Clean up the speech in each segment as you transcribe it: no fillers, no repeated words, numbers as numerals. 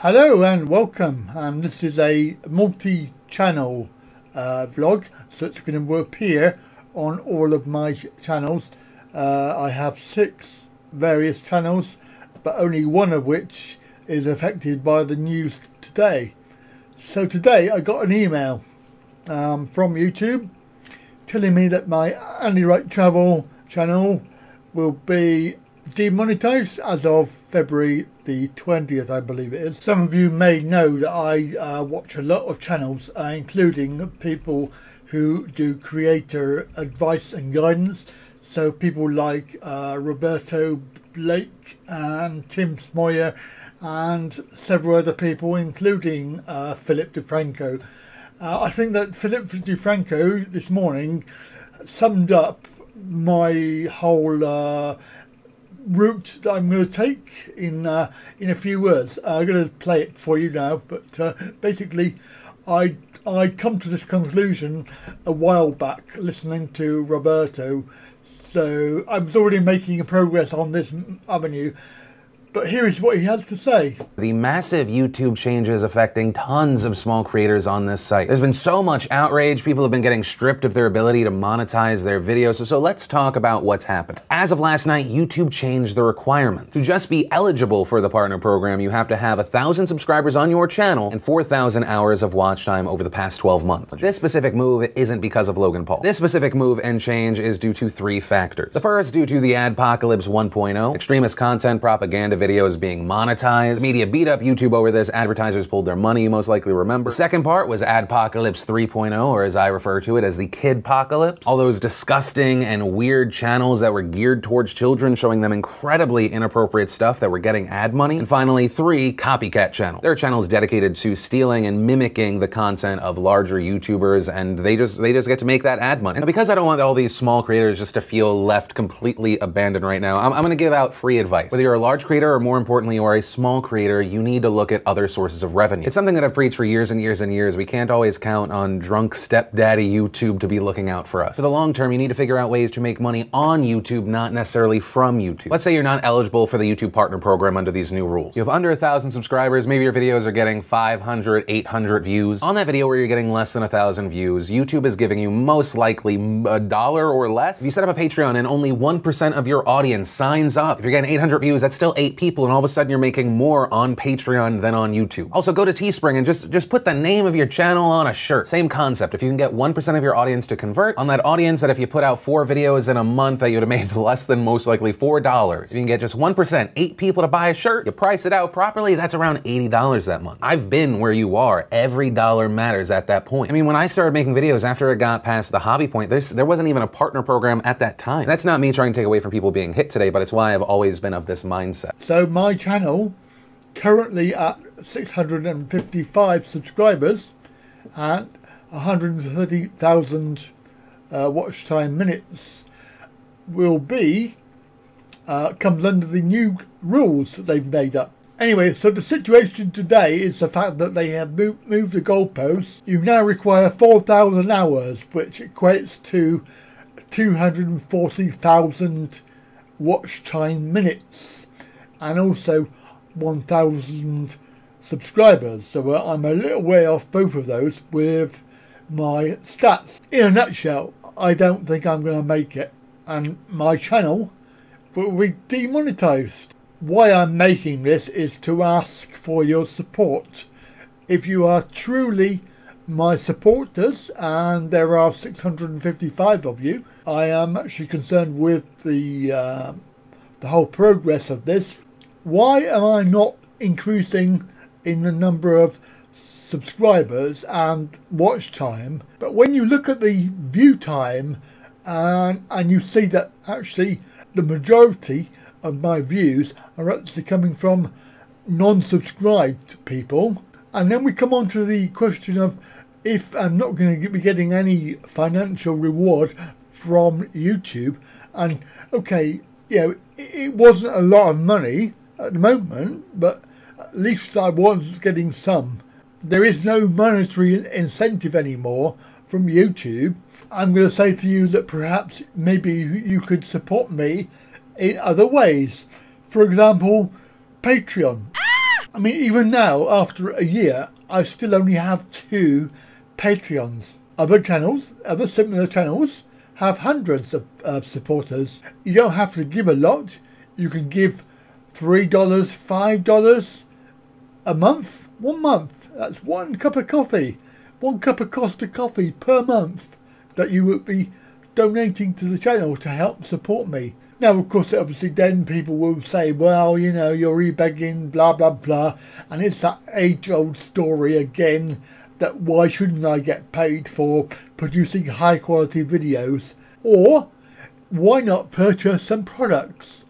Hello and welcome, and this is a multi-channel vlog, so it's going to appear on all of my channels. I have 6 various channels, but only one of which is affected by the news today. So today I got an email from YouTube telling me that my Wright travel channel will be demonetized as of February the 20th, I believe it is. Some of you may know that I watch a lot of channels, including people who do creator advice and guidance. So people like Roberto Blake and Tim Smoyer and several other people, including Philip DeFranco. I think that Philip DeFranco this morning summed up my whole route that I'm going to take in a few words. I'm going to play it for you now, but basically I come to this conclusion a while back listening to Roberto, so I was already making progress on this avenue. But here is what he has to say. The massive YouTube changes affecting tons of small creators on this site. There's been so much outrage. People have been getting stripped of their ability to monetize their videos. So let's talk about what's happened. As of last night, YouTube changed the requirements. To just be eligible for the partner program, you have to have 1,000 subscribers on your channel and 4,000 hours of watch time over the past 12 months. This specific move isn't because of Logan Paul. This specific move and change is due to 3 factors. The first, due to the Adpocalypse 1.0, extremist content, propaganda videos being monetized. The media beat up YouTube over this. Advertisers pulled their money, you most likely remember. The second part was Adpocalypse 3.0, or as I refer to it as the Kidpocalypse. All those disgusting and weird channels that were geared towards children, showing them incredibly inappropriate stuff that were getting ad money. And finally, 3 copycat channels. There are channels dedicated to stealing and mimicking the content of larger YouTubers, and they just get to make that ad money. And because I don't want all these small creators just to feel left completely abandoned right now, I'm gonna give out free advice. Whether you're a large creator or more importantly, you are a small creator, you need to look at other sources of revenue. It's something that I've preached for years and years and years. We can't always count on drunk stepdaddy YouTube to be looking out for us. For the long term, you need to figure out ways to make money on YouTube, not necessarily from YouTube. Let's say you're not eligible for the YouTube Partner Program under these new rules. You have under 1,000 subscribers, maybe your videos are getting 500, 800 views. On that video where you're getting less than 1,000 views, YouTube is giving you most likely $1 or less. If you set up a Patreon and only 1% of your audience signs up, if you're getting 800 views, that's still 8 people, and all of a sudden you're making more on Patreon than on YouTube. Also, go to Teespring and just put the name of your channel on a shirt. Same concept. If you can get 1% of your audience to convert, on that audience that if you put out 4 videos in a month that you would have made less than most likely $4, if you can get just 1%, 8 people to buy a shirt, you price it out properly, that's around $80 that month. I've been where you are. Every dollar matters at that point. I mean, when I started making videos after it got past the hobby point, there wasn't even a partner program at that time. That's not me trying to take away from people being hit today, but it's why I've always been of this mindset. So my channel, currently at 655 subscribers and 130,000 watch time minutes, will be comes under the new rules that they've made up. Anyway, so the situation today is the fact that they have moved the goalposts. You now require 4,000 hours, which equates to 240,000 watch time minutes, and also 1,000 subscribers. So I'm a little way off both of those with my stats. In a nutshell, I don't think I'm going to make it, and my channel will be demonetized. Why I'm making this is to ask for your support. If you are truly my supporters, and there are 655 of you, I am actually concerned with the whole progress of this. Why am I not increasing in the number of subscribers and watch time? But when you look at the view time and you see that actually the majority of my views are actually coming from non-subscribed people, and then we come on to the question of if I'm not going to be getting any financial reward from YouTube, and okay, you know, it wasn't a lot of money at the moment, but at least I was getting some. There is no monetary incentive anymore from YouTube. I'm going to say to you that perhaps maybe you could support me in other ways. For example, Patreon. I mean, even now, after a year, I still only have 2 Patreons. Other channels, other similar channels, have hundreds of supporters. You don't have to give a lot. You can give $3, $5 a month. 1 month. That's 1 cup of coffee. 1 cup of Costa coffee per month that you would be donating to the channel to help support me. Now, of course, obviously then people will say, well, you know, you're e-begging, blah, blah, blah. And it's that age-old story again, that why shouldn't I get paid for producing high-quality videos? Or why not purchase some products?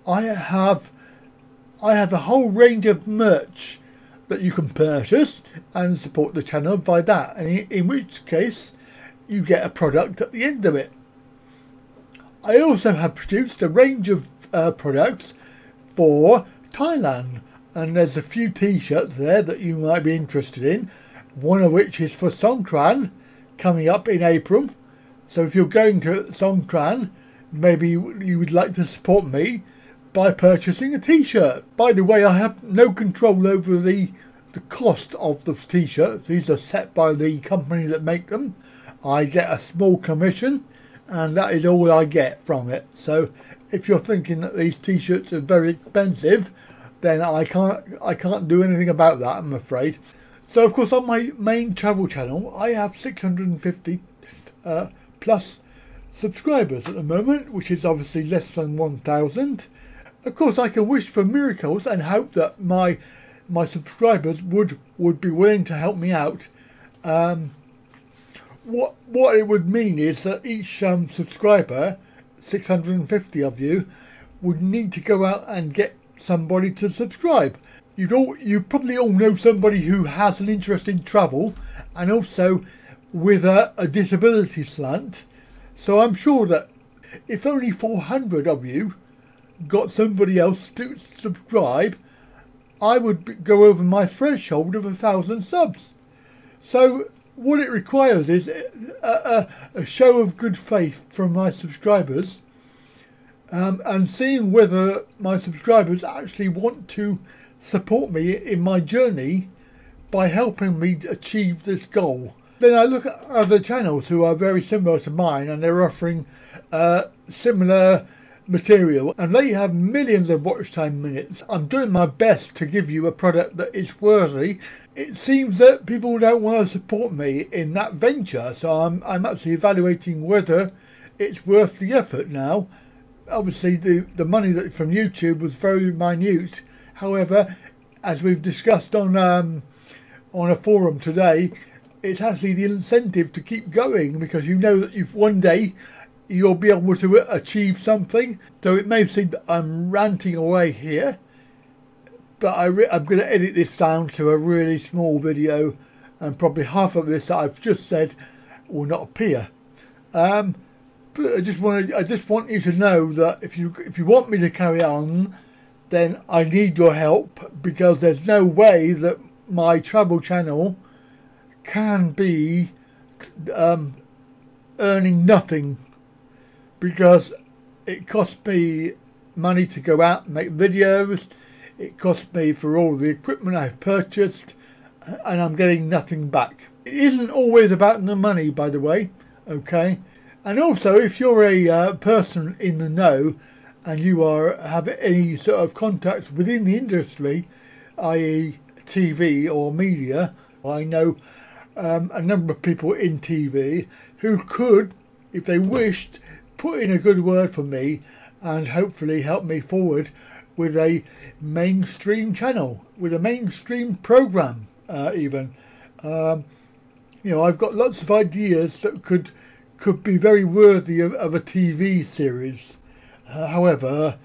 I have a whole range of merch that you can purchase and support the channel by that. And in which case, you get a product at the end of it. I also have produced a range of products for Thailand, and there's a few t-shirts there that you might be interested in, one of which is for Songkran coming up in April. So if you're going to Songkran, maybe you would like to support me by purchasing a t-shirt. By the way, I have no control over the cost of the t-shirts. These are set by the company that make them. I get a small commission, and that is all I get from it. So if you're thinking that these t-shirts are very expensive, then I can't do anything about that, I'm afraid. So of course, on my main travel channel, I have 650 plus subscribers at the moment, which is obviously less than 1,000. Of course, I can wish for miracles and hope that my subscribers would be willing to help me out. What it would mean is that each subscriber, 650 of you, would need to go out and get somebody to subscribe. You probably all know somebody who has an interest in travel and also with a disability slant. So I'm sure that if only 400 of you got somebody else to subscribe, I would go over my threshold of 1,000 subs. So what it requires is a show of good faith from my subscribers, and seeing whether my subscribers actually want to support me in my journey by helping me achieve this goal. Then I look at other channels who are very similar to mine, and they're offering similar material, and they have millions of watch time minutes. I'm doing my best to give you a product that is worthy. It seems that people don't want to support me in that venture, so I'm actually evaluating whether it's worth the effort now. Obviously the money that from YouTube was very minute. However, as we've discussed on a forum today, it's actually the incentive to keep going, because you know that one day you'll be able to achieve something. So it may seem that I'm ranting away here, but I'm going to edit this down to a really small video, and probably half of this that I've just said will not appear. But I just want you to know that if you want me to carry on, then I need your help, because there's no way that my travel channel can be earning nothing, because it costs me money to go out and make videos. It costs me for all the equipment I've purchased, and I'm getting nothing back. It isn't always about the money, by the way, okay? And also, if you're a person in the know and you have any sort of contacts within the industry, i.e. TV or media, I know a number of people in TV who could, if they wished, put in a good word for me and hopefully help me forward with a mainstream channel, with a mainstream program even. You know, I've got lots of ideas that could be very worthy of a TV series. However,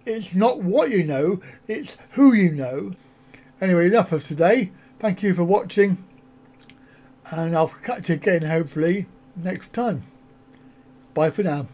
it's not what you know, it's who you know. Anyway, enough of today. Thank you for watching, and I'll catch you again hopefully next time. Bye for now.